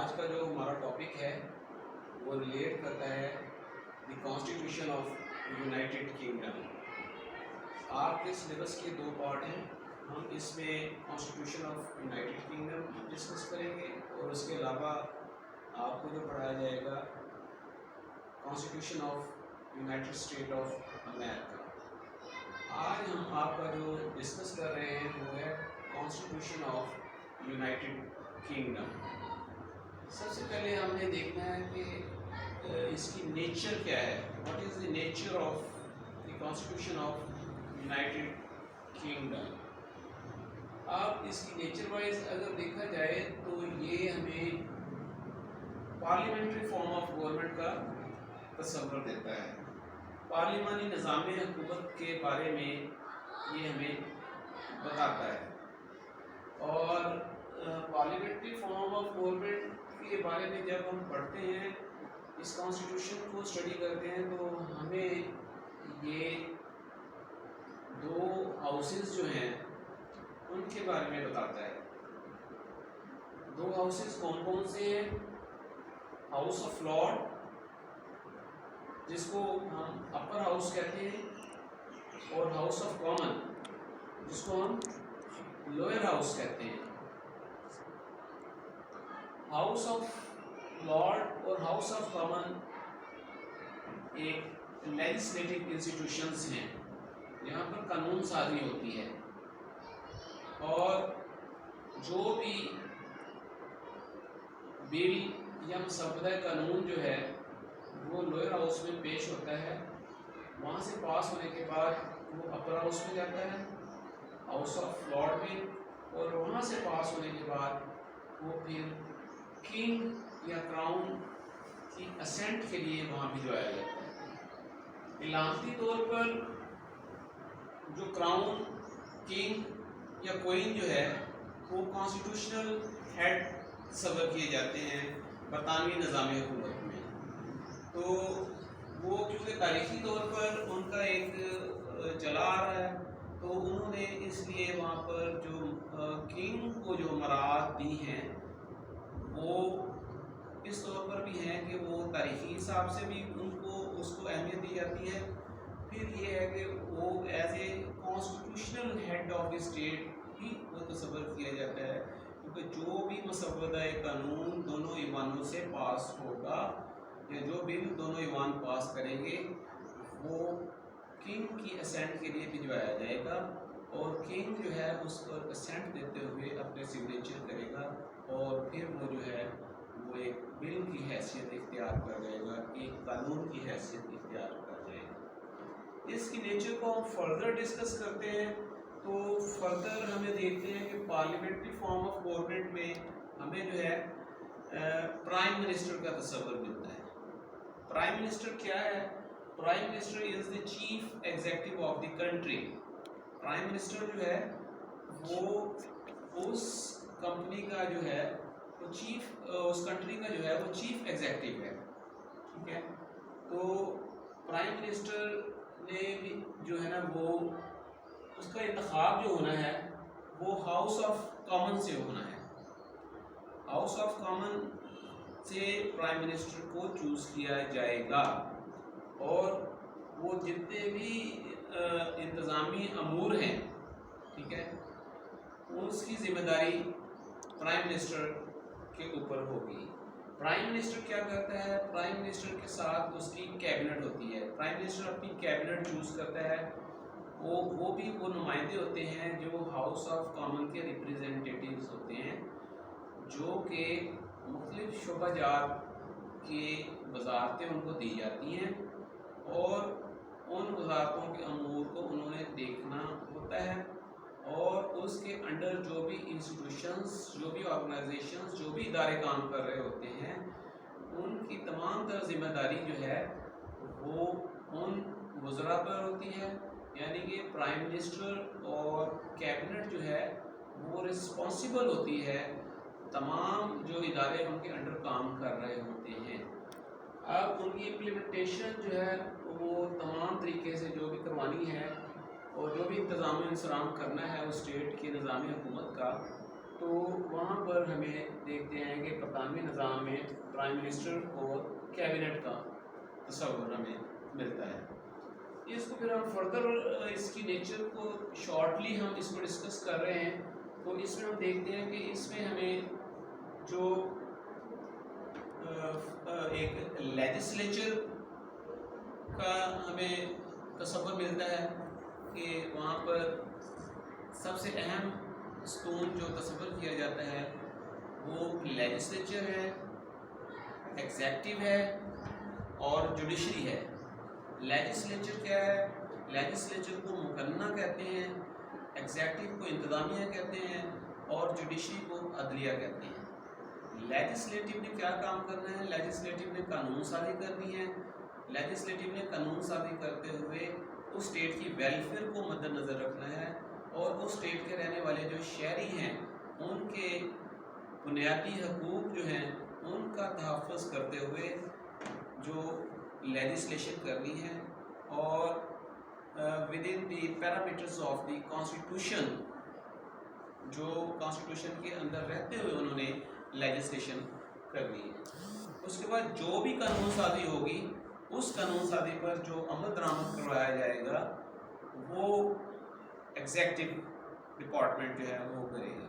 آج کا جو ہمارا ٹاپک ہے وہ ریلیٹ کرتا ہے the constitution of United kingdom. آپ کے سلیبس کے دو پارٹ ہیں، ہم اس میں constitution of United kingdom discuss کریں گے اور اس کے علاوہ آپ کو جو پڑھایا جائے گا constitution of United State of America. آج ہم آپ کا جو ڈسکس کر رہے ہیں وہ ہے کانسٹیٹیوشن آف یونائٹڈ کنگڈم۔ سب سے پہلے ہم نے دیکھنا ہے کہ اس کی نیچر کیا ہے، what is the nature of the constitution of United kingdom. اب اس کی نیچر وائز اگر دیکھا جائے تو یہ ہمیں پارلیمنٹری فارم آف گورنمنٹ کا تصور دیتا ہے، پارلیمانی نظام حکومت کے بارے میں یہ ہمیں بتاتا ہے۔ اور پارلیمنٹری فارم آف گورنمنٹ کے بارے میں جب ہم پڑھتے ہیں، اس کانسٹیٹیوشن کو اسٹڈی کرتے ہیں تو ہمیں یہ دو ہاؤسز جو ہیں ان کے بارے میں بتاتا ہے۔ دو ہاؤسز کون کون سے ہیں؟ ہاؤس آف لارڈ جس کو ہم اپر ہاؤس کہتے ہیں، اور ہاؤس آف کامن جس کو ہم لوئر ہاؤس کہتے ہیں۔ ہاؤس آف لارڈ اور ہاؤس آف کامن ایک لیجسلیٹو انسٹیٹیوشنز ہیں جہاں پر قانون سازی ہوتی ہے، اور جو بھی بل یا مسودہ قانون جو ہے وہ لوئر ہاؤس میں پیش ہوتا ہے، وہاں سے پاس ہونے کے بعد وہ اپر ہاؤس میں جاتا ہے، ہاؤس آف لارڈ میں، اور وہاں سے پاس ہونے کے بعد وہ پھر کنگ یا کراؤن کی اسینٹ کے لیے وہاں بھجوایا جاتا ہے۔ علامتی طور پر جو کراؤن، کنگ یا کوئن جو ہے وہ کانسٹیٹیوشنل ہیڈ تصور کیے جاتے ہیں برطانوی نظام حکومت میں، تو وہ کیونکہ تاریخی طور پر ان کا ایک چلا آ رہا ہے تو انہوں نے اس لیے وہاں پر جو کنگ کو جو مراعات دی ہیں وہ اس طور پر بھی ہیں کہ وہ تاریخی حساب سے بھی ان کو اس کو اہمیت دی جاتی ہے۔ پھر یہ ہے کہ وہ as a constitutional head of the state بھی وہ تصور کیا جاتا ہے، کیونکہ جو بھی مسودہ قانون دونوں ایوانوں سے پاس ہوگا یا جو بل دونوں ایوان پاس کریں گے وہ کنگ کی اسینٹ کے لیے بھجوایا جائے گا، اور کنگ جو ہے اس پر اسینٹ دیتے ہوئے اپنے سگنیچر کرے گا، اور پھر وہ جو ہے وہ ایک بل کی حیثیت اختیار کر جائے گا، ایک قانون کی حیثیت اختیار کر جائے گا۔ اس کی نیچر کو ہم فردر ڈسکس کرتے ہیں تو فردر ہمیں دیکھتے ہیں کہ پارلیمنٹری فارم آف گورنمنٹ میں ہمیں جو ہے پرائم منسٹر کا تصور ملتا ہے۔ پرائم منسٹر کیا ہے؟ Prime minister is the chief executive of the country. Prime minister جو ہے وہ اس کمپنی کا جو ہے وہ چیف، اس کنٹری کا جو ہے وہ چیف ایگزیکٹو ہے، ٹھیک ہے۔ تو پرائم منسٹر نے بھی جو ہے نا وہ اس کا انتخاب جو ہونا ہے وہ ہاؤس آف کامن سے ہونا ہے۔ ہاؤس آف کامن سے پرائم منسٹر کو چوز کیا جائے گا، اور وہ جتنے بھی انتظامی امور ہیں، ٹھیک ہے، اس کی ذمہ داری پرائم منسٹر کے اوپر ہوگی۔ پرائم منسٹر کیا کرتا ہے؟ پرائم منسٹر کے ساتھ اس کی کیبنٹ ہوتی ہے، پرائم منسٹر اپنی کیبنٹ چوز کرتا ہے، وہ بھی وہ نمائندے ہوتے ہیں جو ہاؤس آف کامن کے ریپریزنٹیٹیوز ہوتے ہیں، جو کہ مختلف شعبہ جات کی وزارتیں ان کو دی جاتی ہیں، اور ان وزارتوں کے امور کو انہوں نے دیکھنا ہوتا ہے، اور اس کے انڈر جو بھی انسٹیٹیوشنز، جو بھی آرگنائزیشنز، جو بھی ادارے کام کر رہے ہوتے ہیں ان کی تمام تر ذمہ داری جو ہے وہ ان وزراء پر ہوتی ہے، یعنی کہ پرائم منسٹر اور کیبنٹ جو ہے وہ رسپانسیبل ہوتی ہے تمام جو ادارے ان کے انڈر کام کر رہے ہوتے ہیں۔ اب ان کی امپلیمنٹیشن جو ہے وہ تمام طریقے سے جو بھی کروانی ہے اور جو بھی انتظام و انصرام کرنا ہے اس اسٹیٹ کے نظام حکومت کا، تو وہاں پر ہمیں دیکھتے ہیں کہ برطانوی نظام میں پرائم منسٹر اور کیبنٹ کا تصور ہمیں ملتا ہے. اس کو پھر ہم فردر اس کی نیچر کو شارٹلی ہم اس کو ڈسکس کر رہے ہیں. تو اس میں ہم دیکھتے ہیں کہ اس میں ہمیں جو ایک لیجسلیچر کا ہمیں تصور ملتا ہے کہ وہاں پر سب سے اہم ستون جو تصور کیا جاتا ہے وہ لیجسلیچر ہے, ایگزیکٹو ہے اور جوڈیشری ہے. لیجسلیچر کیا ہے؟ لیجسلیچر کو مقننہ کہتے ہیں, ایگزیکٹو کو انتظامیہ کہتے ہیں اور جوڈیشری کو عدلیہ کہتے ہیں. لیجسلیٹو نے کیا کام کرنا ہے؟ لیجسلیٹو نے قانون سازی کرنی ہے. لیجسلیٹو نے قانون سازی کرتے ہوئے اس اسٹیٹ کی ویلفیئر کو مد نظر رکھنا ہے اور اس اسٹیٹ کے رہنے والے جو شہری ہیں ان کے بنیادی حقوق جو ہیں ان کا تحفظ کرتے ہوئے جو لیجسلیشن کرنی ہے. اور with in the parameters of the constitution, جو کانسٹیٹیوشن کے اندر رہتے ہوئے انہوں نے لیجسلیشن کرنی ہے. اس کے بعد جو بھی قانون سازی ہوگی اس قانون سازی پر جو عمل درآمد کروایا جائے گا وہ ایگزیکٹو ڈپارٹمنٹ جو ہے وہ کرے گی.